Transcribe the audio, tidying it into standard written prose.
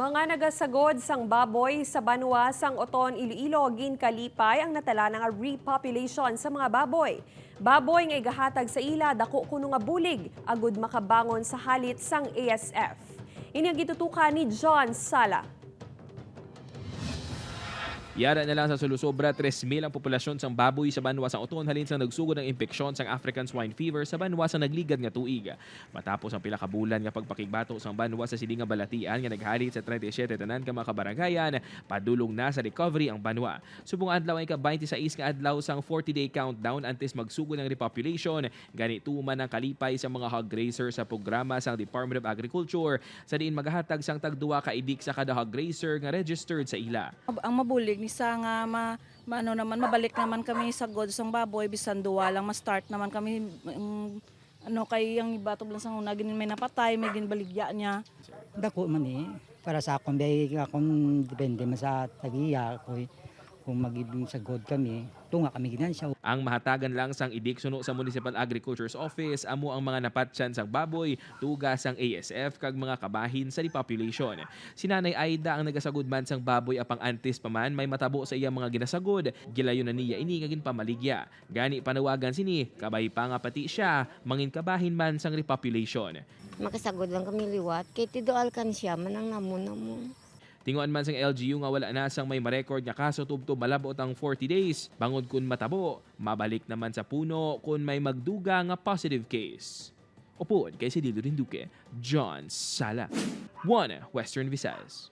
Mga nagasagod sang baboy sa Banwa sang Oton, Iloilo, ginkalipay ang natala ng repopulation sa mga baboy. Baboy nga igahatag sa ila dako kuno nga bulig agud makabangon sa halit sang ASF. Ini ang gitutukan ni John Sala. Yara na lang sa sulusobra 3,000 ang populasyon sang baboy sa Banwa sa Oton halin sa nagsugod ng impeksyon sang African swine fever sa Banwa sa nagligad nga tuig. Matapos ang pila ka bulan nga pagpakigbato sang Banwa sa silinga balatian nga naghalit sa 37 tanan ka mga kabaranggayan, padulong na sa recovery ang Banwa. Subong adlaw ay ka-26 nga adlaw sang 40-day countdown antes magsugod ng repopulation. Ganito man ang kalipay sa mga hog racer sa programa sang Department of Agriculture sa diin maghahatag sang tagduwa ka idik sa kada hog racer nga registered sa ila. Ang mabulig ni sa nga maano naman mabalik naman kami sa god sang baboy bisan duwa lang ma-start naman kami ano kay ang iba to lang sang una ginin may napatay may ginbaligya niya. Dako man para sa akong bay akong depende man sa tagiya ko kung magibing sa god kami tunga kami ginansya. Ang mahatagan lang sang idik suno sa Municipal Agriculture's Office amo ang mga napatsan sang baboy, tuga sang ASF kag mga kabahin sa repopulation. Si Nanay Aida ang nagasagod man sang baboy apang antes pa man may matabo sa iyang mga ginasagod, gilayon na niya ini nga ginpamaligya. Gani panawagan sini, kabay pa nga pati siya, mangin kabahin man sang repopulation. Makasagod lang kami liwat, kay tidoal kan siya manang namo. Tinguan man sang LGU nga wala na sang may marecord nga kaso tubto malabot ang 40 days. Bangod kun matabo, mabalik naman sa puno kun may magduga nga positive case. Upod kay si Dilo Rinduque, John Sala, One Western Visayas.